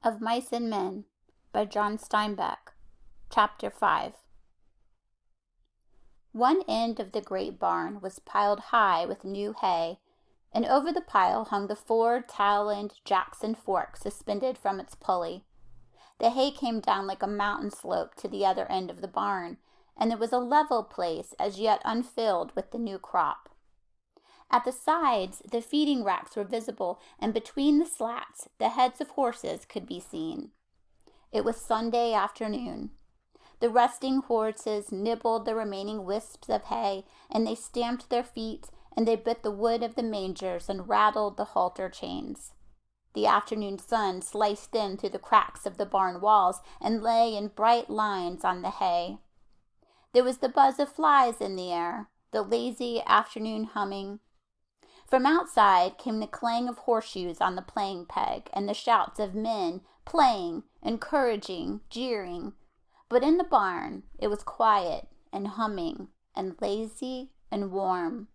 of Mice and Men by John Steinbeck. Chapter 5. One end of the great barn was piled high with new hay, and over the pile hung the 4 taloned Jackson fork suspended from its pulley. The hay came down like a mountain slope to the other end of the barn, and it was a level place as yet unfilled with the new crop. At the sides, the feeding racks were visible, and between the slats, the heads of horses could be seen. It was Sunday afternoon. The resting horses nibbled the remaining wisps of hay, and they stamped their feet, and they bit the wood of the mangers and rattled the halter chains. The afternoon sun sliced in through the cracks of the barn walls and lay in bright lines on the hay. There was the buzz of flies in the air, the lazy afternoon humming. From outside came the clang of horseshoes on the playing peg and the shouts of men playing, encouraging, jeering. But in the barn it was quiet and humming and lazy and warm.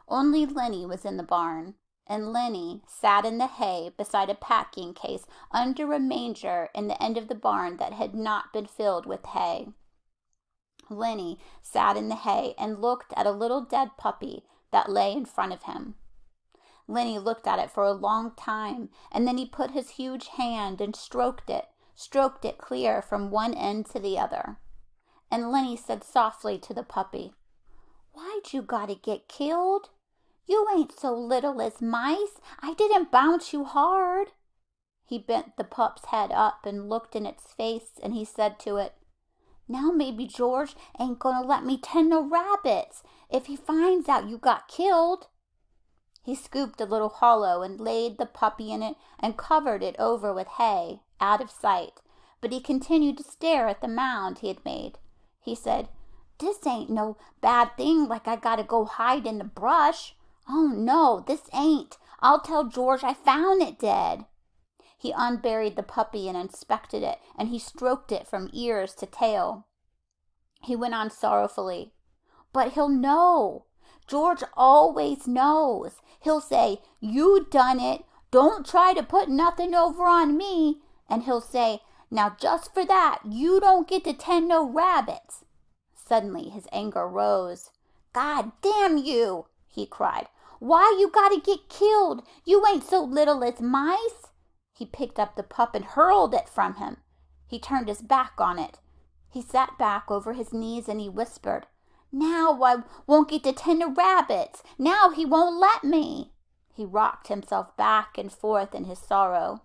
Only Lennie was in the barn, and Lennie sat in the hay beside a packing case under a manger in the end of the barn that had not been filled with hay. Lennie sat in the hay and looked at a little dead puppy that lay in front of him. Lennie looked at it for a long time, and then he put his huge hand and stroked it clear from one end to the other. And Lennie said softly to the puppy, "Why'd you gotta get killed? You ain't so little as mice. I didn't bounce you hard." He bent the pup's head up and looked in its face, and he said to it, "Now maybe George ain't gonna let me tend no rabbits if he finds out you got killed." He scooped a little hollow and laid the puppy in it and covered it over with hay, out of sight, but he continued to stare at the mound he had made. He said, "This ain't no bad thing like I gotta go hide in the brush. Oh no, this ain't. I'll tell George I found it dead." He unburied the puppy and inspected it, and he stroked it from ears to tail. He went on sorrowfully, "But he'll know. George always knows. He'll say, 'You done it. Don't try to put nothing over on me.' And he'll say, 'Now just for that, you don't get to tend no rabbits.'" Suddenly his anger rose. "God damn you," he cried. "Why you gotta get killed? You ain't so little as mice." He picked up the pup and hurled it from him. He turned his back on it. He sat back over his knees and he whispered, "Now I won't get to tend the rabbits. Now he won't let me." He rocked himself back and forth in his sorrow.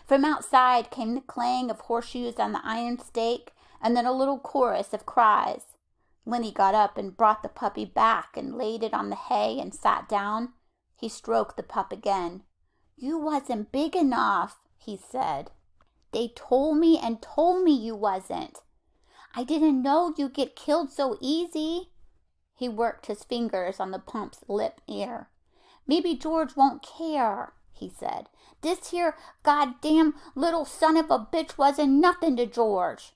From outside came the clang of horseshoes on the iron stake, and then a little chorus of cries. Lennie got up and brought the puppy back and laid it on the hay and sat down. He stroked the pup again. "You wasn't big enough," he said. "They told me and told me you wasn't. I didn't know you'd get killed so easy." He worked his fingers on the pump's lip ear. "Maybe George won't care," he said. "This here goddamn little son of a bitch wasn't nothing to George."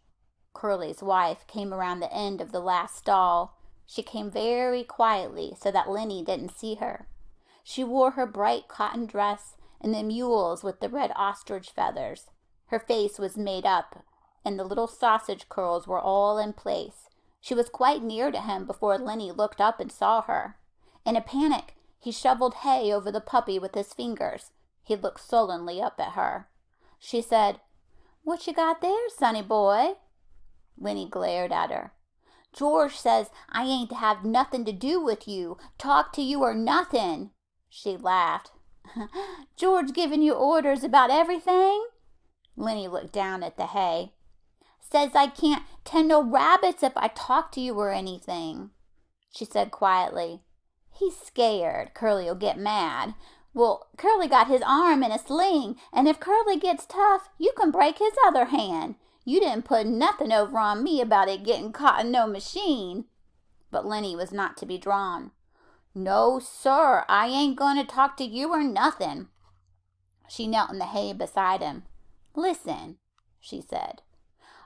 Curley's wife came around the end of the last stall. She came very quietly so that Lennie didn't see her. She wore her bright cotton dress and the mules with the red ostrich feathers. Her face was made up, and the little sausage curls were all in place. She was quite near to him before Lennie looked up and saw her. In a panic, he shoveled hay over the puppy with his fingers. He looked sullenly up at her. She said, "What you got there, sonny boy?" Lennie glared at her. "George says I ain't to have nothing to do with you, talk to you or nothing." She laughed. "George giving you orders about everything?" Lennie looked down at the hay. "Says I can't tend no rabbits if I talk to you or anything." She said quietly, "He's scared. Curley'll get mad. Well, Curley got his arm in a sling, and if Curley gets tough, you can break his other hand. You didn't put nothing over on me about it getting caught in no machine." But Lennie was not to be drawn. "No, sir, I ain't going to talk to you or nothing." She knelt in the hay beside him. "Listen," she said.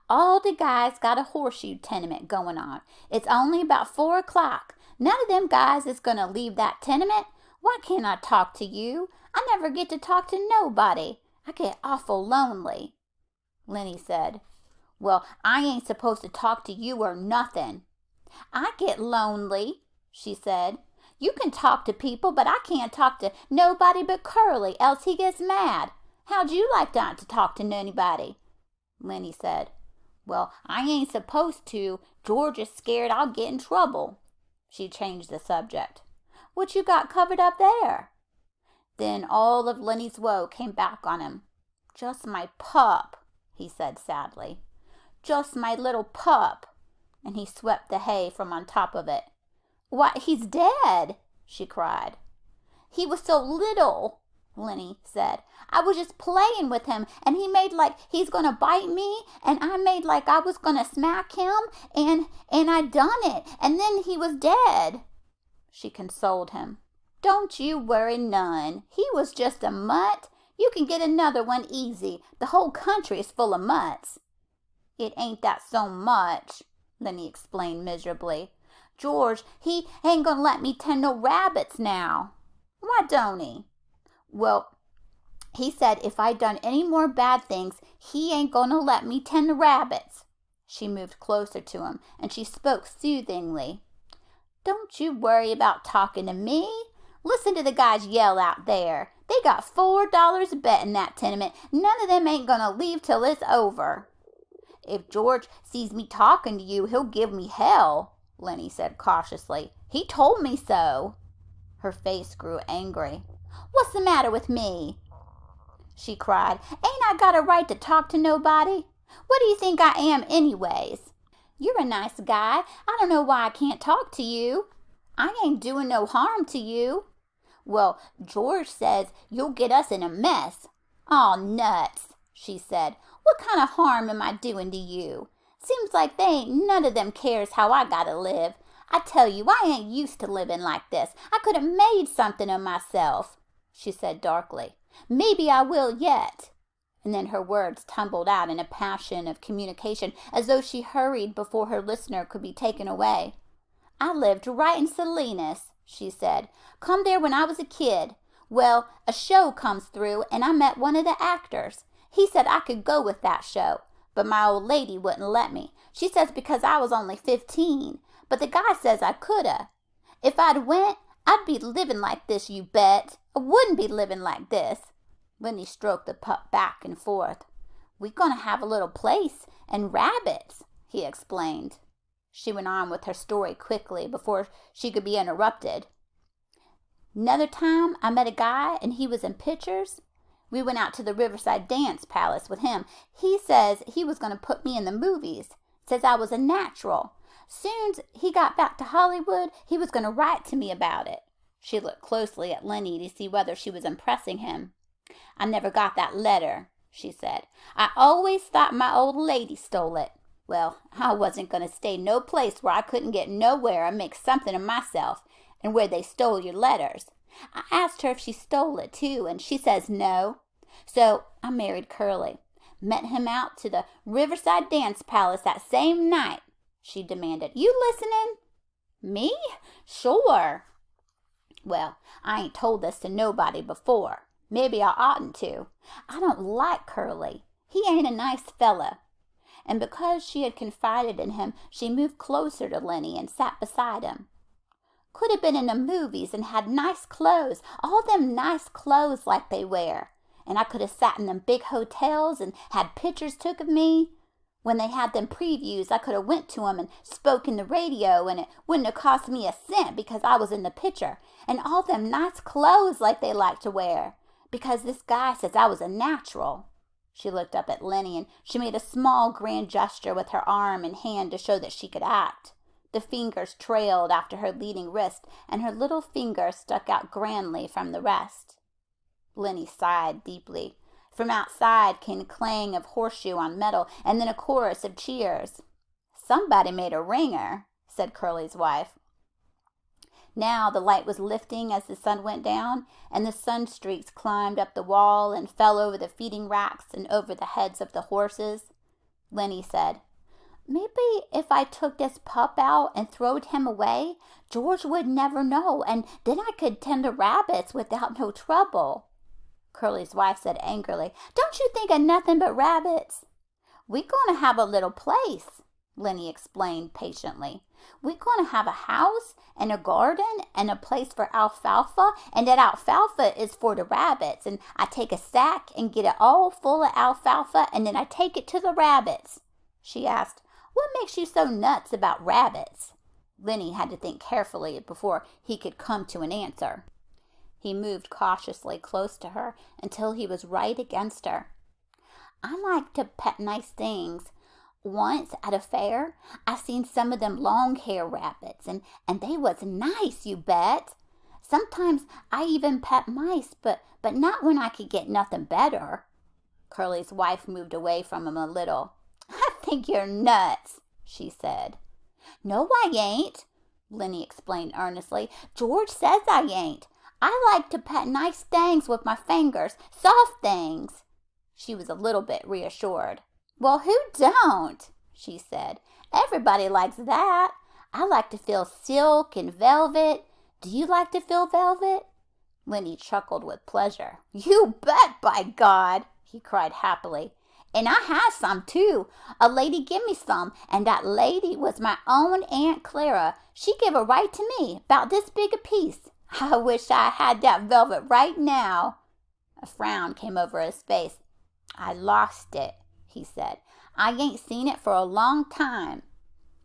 "All the guys got a horseshoe tenement going on. It's only about 4 o'clock. None of them guys is going to leave that tenement. Why can't I talk to you? I never get to talk to nobody. I get awful lonely, Lennie said. Well, I ain't supposed to talk to you or nothing. I get lonely, she said. You can talk to people, but I can't talk to nobody but Curley, else he gets mad. How'd you like not to talk to anybody? Lennie said. Well, I ain't supposed to. George is scared I'll get in trouble. She changed the subject. What you got covered up there? Then all of Lennie's woe came back on him. Just my pup, he said sadly. Just my little pup. And he swept the hay from on top of it. Why, he's dead, she cried. He was so little, Lennie said. I was just playing with him, and he made like he's going to bite me, and I made like I was going to smack him, and I done it, and then he was dead. She consoled him. Don't you worry none. He was just a mutt. You can get another one easy. The whole country is full of mutts. It ain't that so much, Lennie explained miserably. George, he ain't gonna let me tend no rabbits now. Why don't he? Well, he said if I done any more bad things, he ain't gonna let me tend the rabbits. She moved closer to him, and she spoke soothingly. Don't you worry about talking to me. Listen to the guys yell out there. They got $4 a bet in that tenement. None of them ain't gonna leave till it's over. If George sees me talking to you, he'll give me hell, Lennie said cautiously. He told me so. Her face grew angry. What's the matter with me? She cried. Ain't I got a right to talk to nobody? What do you think I am anyways? You're a nice guy. I don't know why I can't talk to you. I ain't doing no harm to you. Well, George says you'll get us in a mess. Aw, nuts, she said. What kind of harm am I doing to you? Seems like they ain't none of them cares how I gotta live. I tell you, I ain't used to living like this. I could have made something of myself, she said darkly. Maybe I will yet. And then her words tumbled out in a passion of communication, as though she hurried before her listener could be taken away. I lived right in Salinas, she said. Come there when I was a kid. Well, a show comes through, and I met one of the actors. He said I could go with that show, but my old lady wouldn't let me. She says because I was only 15, but the guy says I coulda. If I'd went, I'd be living like this, you bet. I wouldn't be living like this. Lennie stroked the pup back and forth. We're going to have a little place and rabbits, he explained. She went on with her story quickly before she could be interrupted. Another time I met a guy and he was in pictures. We went out to the Riverside Dance Palace with him. He says he was going to put me in the movies. Says I was a natural. Soon as he got back to Hollywood, he was going to write to me about it. She looked closely at Lennie to see whether she was impressing him. I never got that letter, she said. I always thought my old lady stole it. Well, I wasn't going to stay no place where I couldn't get nowhere and make something of myself, and where they stole your letters. I asked her if she stole it too, and she says no. So I married Curley. Met him out to the Riverside Dance Palace that same night, she demanded. You listening? Me? Sure. Well, I ain't told this to nobody before. Maybe I oughtn't to. I don't like Curley. He ain't a nice fella. And because she had confided in him, she moved closer to Lennie and sat beside him. Could have been in the movies and had nice clothes, all them nice clothes like they wear. And I could have sat in them big hotels and had pictures took of me. When they had them previews, I could have went to 'em and spoke in the radio, and it wouldn't have cost me a cent because I was in the picture. And all them nice clothes like they like to wear, because this guy says I was a natural. She looked up at Lennie, and she made a small grand gesture with her arm and hand to show that she could act. The fingers trailed after her leading wrist, and her little finger stuck out grandly from the rest. Lennie sighed deeply. From outside came the clang of horseshoe on metal, and then a chorus of cheers. Somebody made a ringer, said Curley's wife. Now the light was lifting as the sun went down, and the sun streaks climbed up the wall and fell over the feeding racks and over the heads of the horses. Lennie said, Maybe if I took this pup out and throwed him away, George would never know, and then I could tend the rabbits without no trouble. Curly's wife said angrily. "Don't you think of nothing but rabbits?" "We're going to have a little place," Lennie explained patiently. "We're going to have a house and a garden and a place for alfalfa, and that alfalfa is for the rabbits, and I take a sack and get it all full of alfalfa, and then I take it to the rabbits." She asked, "What makes you so nuts about rabbits?" Lennie had to think carefully before he could come to an answer. He moved cautiously close to her until he was right against her. "I like to pet nice things. Once at a fair, I seen some of them long-hair rabbits, and they was nice, you bet. Sometimes I even pet mice, but not when I could get nothing better." Curly's wife moved away from him a little. "I think you're nuts," she said. "No, I ain't," Lennie explained earnestly. "George says I ain't. I like to pet nice things with my fingers, soft things." She was a little bit reassured. "Well, who don't?" she said. "Everybody likes that. I like to feel silk and velvet. Do you like to feel velvet?" Lennie chuckled with pleasure. "You bet, by God!" he cried happily. "And I had some, too. A lady give me some, and that lady was my own Aunt Clara. She give it right to me, about this big a piece. I wish I had that velvet right now." A frown came over his face. "I lost it," he said. "I ain't seen it for a long time."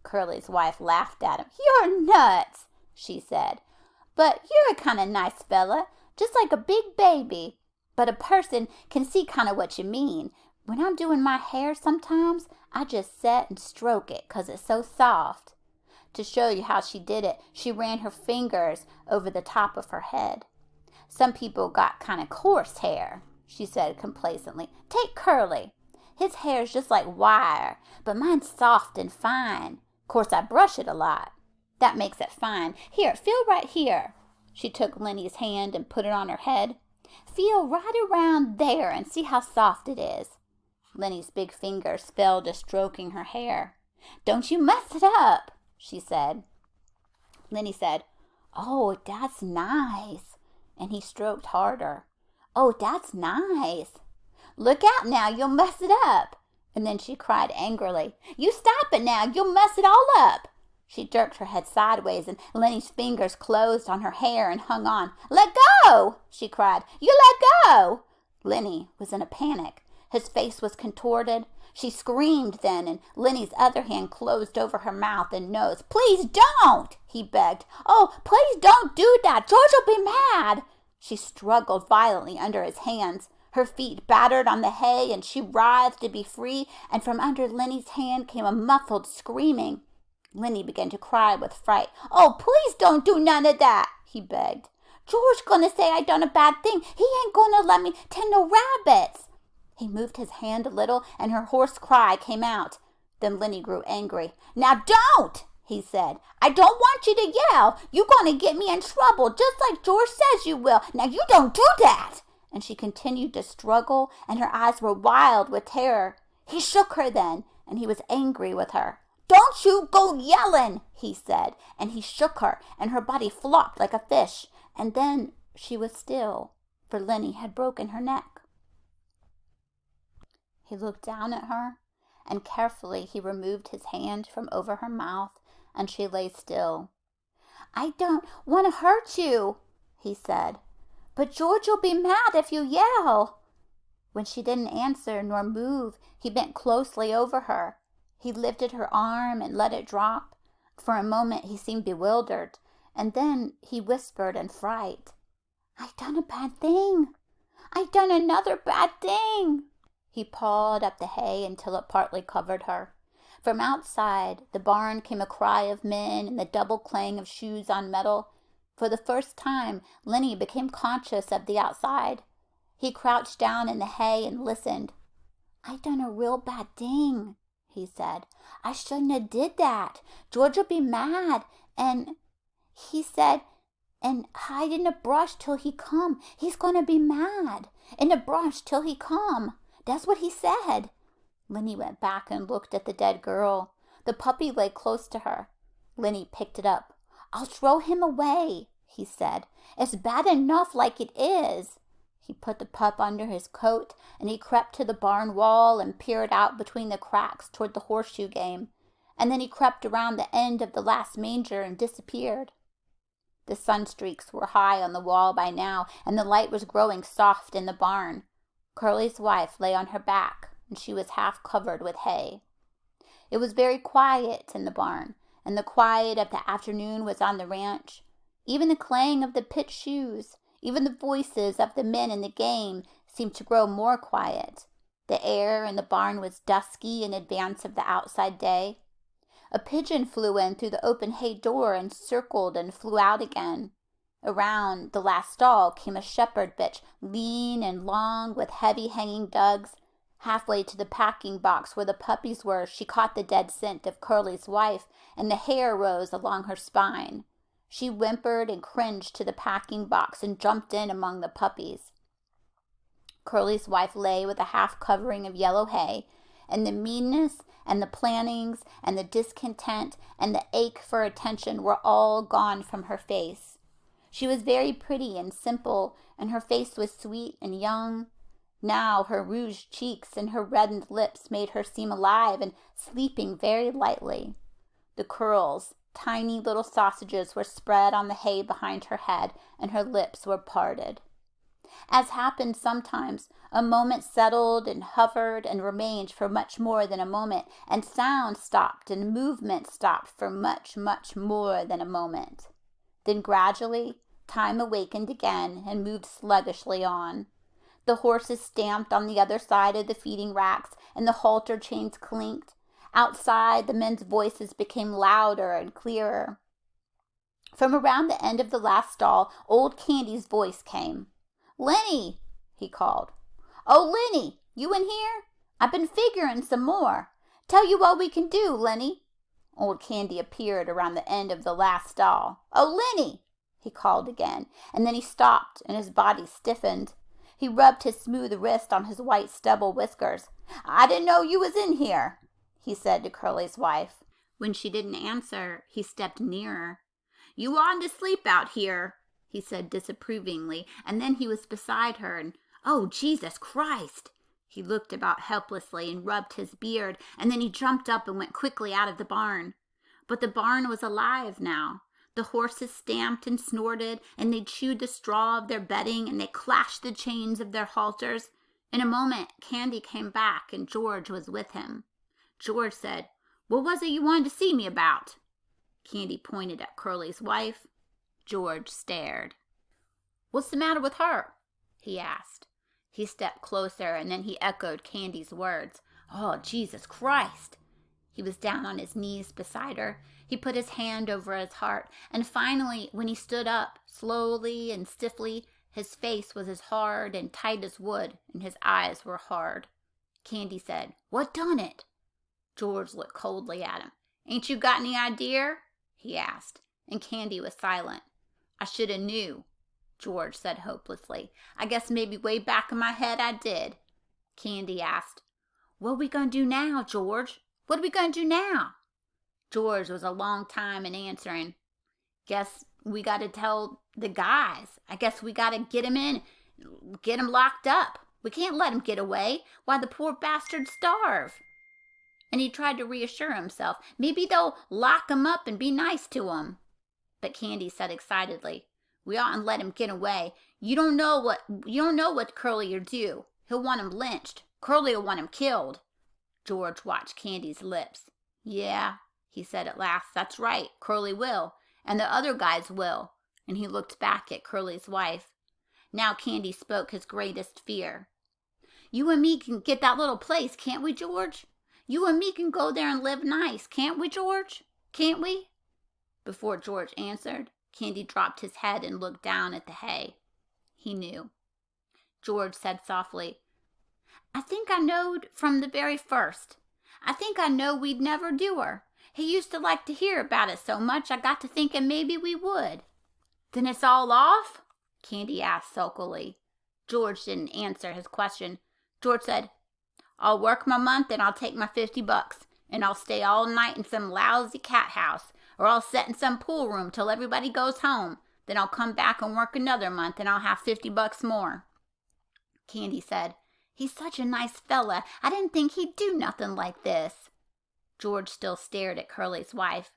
Curly's wife laughed at him. "You're nuts," she said. "But you're a kind of nice fella, just like a big baby. But a person can see kind of what you mean. When I'm doing my hair sometimes, I just set and stroke it 'cause it's so soft." To show you how she did it, she ran her fingers over the top of her head. "Some people got kind of coarse hair," she said complacently. "Take Curly. His hair's just like wire, but mine's soft and fine. Course I brush it a lot. That makes it fine. Here, feel right here." She took Lennie's hand and put it on her head. "Feel right around there and see how soft it is." Lennie's big fingers fell to stroking her hair. "Don't you mess it up," she said. Lennie said, "Oh, that's nice." And he stroked harder. "Oh, that's nice." "Look out now, you'll mess it up." And then she cried angrily, "You stop it now, you'll mess it all up." She jerked her head sideways, and Lennie's fingers closed on her hair and hung on. "Let go!" she cried. "You let go!" Lennie was in a panic. His face was contorted. She screamed then, and Lennie's other hand closed over her mouth and nose. "Please don't!" he begged. "Oh, please don't do that. George will be mad." She struggled violently under his hands. Her feet battered on the hay, and she writhed to be free, and from under Lennie's hand came a muffled screaming. Lennie began to cry with fright. "Oh, please don't do none of that," he begged. "George gonna say I done a bad thing. He ain't gonna let me tend no rabbits." He moved his hand a little, and her hoarse cry came out. Then Lennie grew angry. "Now don't!" he said. "I don't want you to yell. You're going to get me in trouble, just like George says you will. Now you don't do that." And she continued to struggle, and her eyes were wild with terror. He shook her then, and he was angry with her. "Don't you go yelling," he said, and he shook her, and her body flopped like a fish. And then she was still, for Lennie had broken her neck. He looked down at her, and carefully he removed his hand from over her mouth, and she lay still. "I don't want to hurt you," he said, "but George'll be mad if you yell." When she didn't answer nor move, he bent closely over her. He lifted her arm and let it drop. For a moment he seemed bewildered, and then he whispered in fright, "I done a bad thing. I done another bad thing." He pawed up the hay until it partly covered her. From outside the barn came a cry of men and the double clang of shoes on metal. For the first time, Lennie became conscious of the outside. He crouched down in the hay and listened. "I done a real bad thing," he said. "I shouldn't have did that. George'll be mad, and he said, and hide in the brush till he come. He's going to be mad. In the brush till he come. That's what he said." Lennie went back and looked at the dead girl. The puppy lay close to her. Lennie picked it up. "I'll throw him away," he said. "It's bad enough like it is." He put the pup under his coat, and he crept to the barn wall and peered out between the cracks toward the horseshoe game, and then he crept around the end of the last manger and disappeared. The sunstreaks were high on the wall by now, and the light was growing soft in the barn. Curly's wife lay on her back, and she was half covered with hay. It was very quiet in the barn, and the quiet of the afternoon was on the ranch. Even the clang of the pit shoes, even the voices of the men in the game seemed to grow more quiet. The air in the barn was dusky in advance of the outside day. A pigeon flew in through the open hay door and circled and flew out again. Around the last stall came a shepherd bitch, lean and long, with heavy hanging dugs. Halfway to the packing box where the puppies were, she caught the dead scent of Curly's wife, and the hair rose along her spine. She whimpered and cringed to the packing box and jumped in among the puppies. Curly's wife lay with a half covering of yellow hay, and the meanness and the plannings and the discontent and the ache for attention were all gone from her face. She was very pretty and simple, and her face was sweet and young. Now her rouged cheeks and her reddened lips made her seem alive and sleeping very lightly. The curls, tiny little sausages, were spread on the hay behind her head, and her lips were parted. As happened sometimes, a moment settled and hovered and remained for much more than a moment, and sound stopped and movement stopped for much, much more than a moment. Then gradually, time awakened again and moved sluggishly on. The horses stamped on the other side of the feeding racks, and the halter chains clinked. Outside, the men's voices became louder and clearer. From around the end of the last stall, old Candy's voice came. "Lennie," he called. "Oh, Lennie, you in here? I've been figuring some more. Tell you what we can do, Lennie." Old Candy appeared around the end of the last stall. "Oh, Lennie," he called again, and then he stopped and his body stiffened. He rubbed his smooth wrist on his white stubble whiskers. "I didn't know you was in here," he said to Curly's wife. When she didn't answer, he stepped nearer. "You oughtn't to sleep out here," he said disapprovingly, and then he was beside her, and, "Oh, Jesus Christ!" He looked about helplessly and rubbed his beard, and then he jumped up and went quickly out of the barn. But the barn was alive now. The horses stamped and snorted, and they chewed the straw of their bedding, and they clashed the chains of their halters. In a moment, Candy came back, and George was with him. George said, "What was it you wanted to see me about?" Candy pointed at Curly's wife. George stared. "What's the matter with her?" he asked. He stepped closer, and then he echoed Candy's words. "Oh, Jesus Christ!" He was down on his knees beside her. He put his hand over his heart, and finally, when he stood up, slowly and stiffly, his face was as hard and tight as wood, and his eyes were hard. Candy said, "What done it?" George looked coldly at him. "Ain't you got any idea?" he asked, and Candy was silent. "I should have knew," George said hopelessly. "I guess maybe way back in my head I did." Candy asked, "What are we going to do now, George? What are we going to do now?" George was a long time in answering. "Guess we got to tell the guys. I guess we got to get him in, get him locked up. We can't let him get away. Why, the poor bastard starve." And he tried to reassure himself. Maybe they'll lock him up and be nice to him. But Candy said excitedly, "We oughtn't let him get away. You don't know what Curly'll do. He'll want him lynched. Curly'll want him killed." George watched Candy's lips. "Yeah," he said at last, "that's right. Curly will. And the other guys will." And he looked back at Curly's wife. Now Candy spoke his greatest fear. "You and me can get that little place, can't we, George? You and me can go there and live nice, can't we, George? Can't we?" Before George answered, Candy dropped his head and looked down at the hay. He knew. George said softly, "I think I knowed from the very first. I think I know we'd never do her. He used to like to hear about it so much I got to thinking maybe we would." "Then it's all off?" Candy asked sulkily. George didn't answer his question. George said, "I'll work my month and I'll take my $50, and I'll stay all night in some lousy cat house, or I'll sit in some pool room till everybody goes home. Then I'll come back and work another month and I'll have $50 more." Candy said. "He's such a nice fella. I didn't think he'd do nothing like this." George still stared at Curly's wife.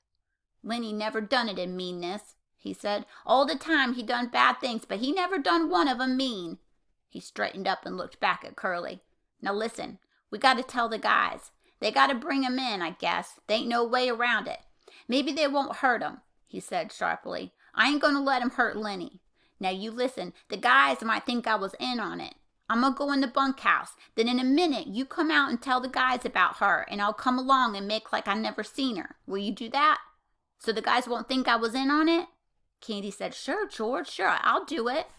"Lennie never done it in meanness," he said. "All the time he done bad things, but he never done one of 'em mean." He straightened up and looked back at Curly. "Now listen, we gotta tell the guys. They gotta bring 'em in, I guess. There ain't no way around it. Maybe they won't hurt 'em," he said sharply. "I ain't gonna let 'em hurt Lennie. Now you listen, the guys might think I was in on it. I'm gonna go in the bunkhouse. Then in a minute you come out and tell the guys about her, and I'll come along and make like I never seen her. Will you do that? So the guys won't think I was in on it?" Candy said, "Sure, George, sure, I'll do it."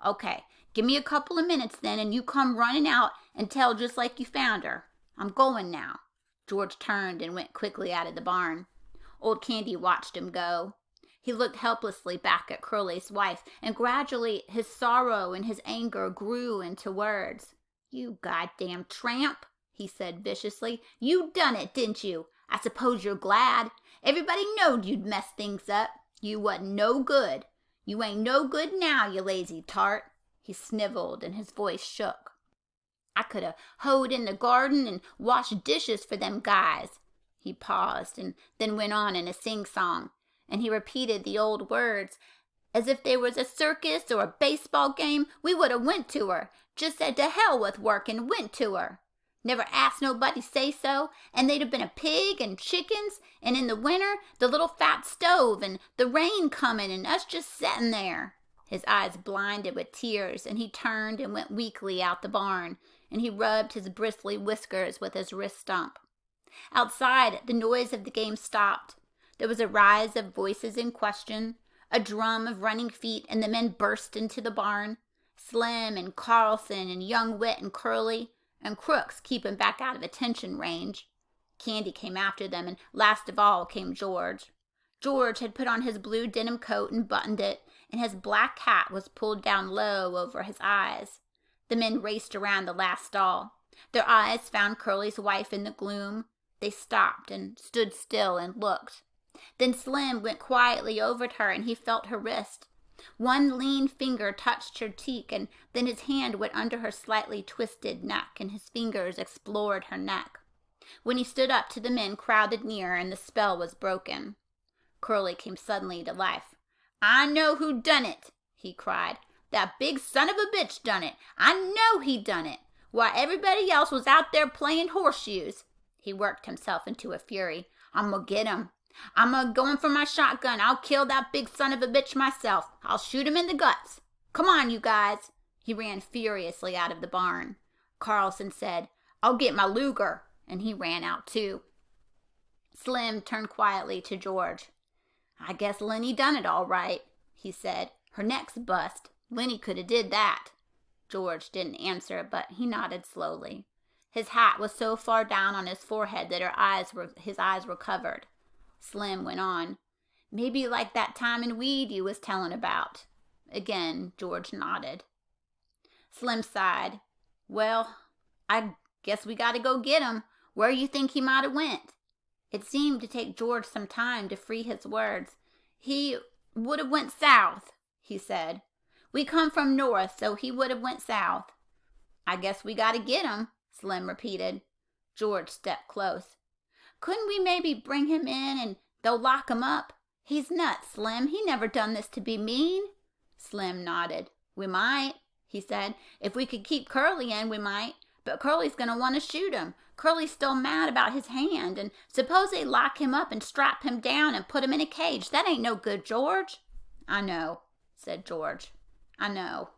"Okay, give me a couple of minutes then, and you come running out and tell just like you found her. I'm going now." George turned and went quickly out of the barn. Old Candy watched him go. He looked helplessly back at Curly's wife, and gradually his sorrow and his anger grew into words. "You goddamn tramp," he said viciously. "You done it, didn't you? I suppose you're glad. Everybody knowed you'd mess things up. You wasn't no good. You ain't no good now, you lazy tart." He sniveled and his voice shook. "I could have hoed in the garden and washed dishes for them guys." He paused and then went on in a sing-song, and he repeated the old words. "As if there was a circus or a baseball game, we would have went to her. Just said to hell with work and went to her. Never asked nobody say so, and they'd have been a pig and chickens, and in the winter the little fat stove, and the rain coming, and us just setting there." His eyes blinded with tears, and he turned and went weakly out the barn, and he rubbed his bristly whiskers with his wrist stump. Outside, the noise of the game stopped. There was a rise of voices in question, a drum of running feet, and the men burst into the barn. Slim and Carlson and young Wit and Curly, and Crooks keeping back out of attention range. Candy came after them, and last of all came George. George had put on his blue denim coat and buttoned it, and his black hat was pulled down low over his eyes. The men raced around the last stall. Their eyes found Curly's wife in the gloom. They stopped and stood still and looked. Then Slim went quietly over to her, and he felt her wrist. One lean finger touched her cheek, and then his hand went under her slightly twisted neck, and his fingers explored her neck. When he stood up to the men crowded near, and the spell was broken. Curly came suddenly to life. "I know who done it," he cried. "That big son of a bitch done it. I know he done it. Why, everybody else was out there playing horseshoes." He worked himself into a fury. "I'm gonna get him. I'm going for my shotgun. I'll kill that big son of a bitch myself. I'll shoot him in the guts. Come on, you guys." He ran furiously out of the barn. Carlson said, "I'll get my Luger," and he ran out too. Slim turned quietly to George. "I guess Lennie done it all right," he said. "Her neck's bust. Lennie could have did that." George didn't answer, but he nodded slowly. His hat was so far down on his forehead that his eyes were covered. Slim went on. "Maybe like that time in Weed you was telling about." Again, George nodded. Slim sighed. "Well, I guess we gotta go get him. Where you think he might have went?" It seemed to take George some time to free his words. "He would have went south," he said. "We come from north, so he would have went south." "I guess we gotta get him," Slim repeated. George stepped close. "Couldn't we maybe bring him in and they'll lock him up? He's nuts, Slim. He never done this to be mean." Slim nodded. "We might," he said. "If we could keep Curly in, we might. But Curly's going to want to shoot him. Curly's still mad about his hand. And suppose they lock him up and strap him down and put him in a cage. That ain't no good, George." "I know," said George. "I know."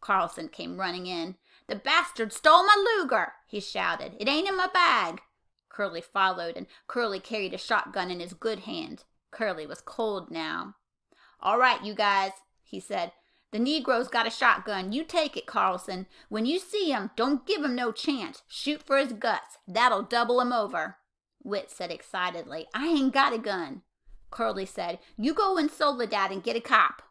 Carlson came running in. "The bastard stole my Luger," he shouted. "It ain't in my bag." Curly followed, and Curly carried a shotgun in his good hand. Curly was cold now. "All right, you guys," he said. "The Negro's got a shotgun. You take it, Carlson. When you see him, don't give him no chance. Shoot for his guts. That'll double him over." Wit said excitedly, "I ain't got a gun." Curly said, "You go in Soledad and get a cop.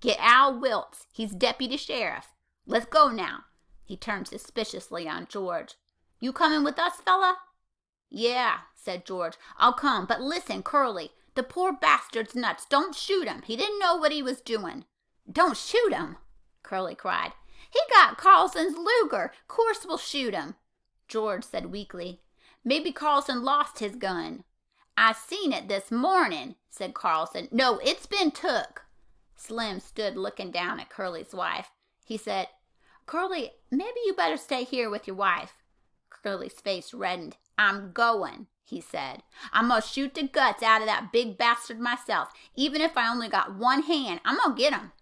Get Al Wiltz. He's deputy sheriff. Let's go now." He turned suspiciously on George. "You coming with us, fella?" "Yeah," said George. "I'll come. But listen, Curly, the poor bastard's nuts. Don't shoot him. He didn't know what he was doing." "Don't shoot him," Curly cried. He got Carlson's Luger. Course we'll shoot him. George said weakly, maybe Carlson lost his gun. I seen it this morning, said Carlson. No, it's been took. Slim stood looking down at Curly's wife. He said, Curly, maybe you better stay here with your wife. Curly's face reddened. I'm going, he said. I'm going to shoot the guts out of that big bastard myself. Even if I only got one hand, I'm going to get him.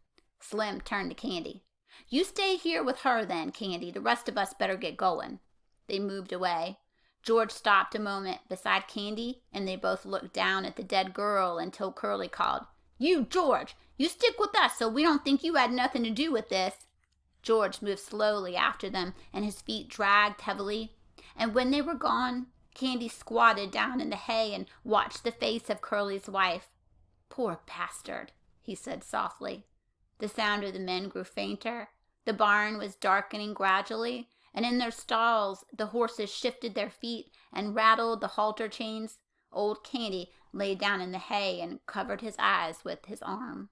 Slim turned to Candy. You stay here with her then, Candy. The rest of us better get going. They moved away. George stopped a moment beside Candy, and they both looked down at the dead girl until Curly called, You, George, you stick with us so we don't think you had nothing to do with this. George moved slowly after them, and his feet dragged heavily. And when they were gone, Candy squatted down in the hay and watched the face of Curly's wife. Poor bastard, he said softly. The sound of the men grew fainter. The barn was darkening gradually, and in their stalls the horses shifted their feet and rattled the halter chains. Old Candy lay down in the hay and covered his eyes with his arm.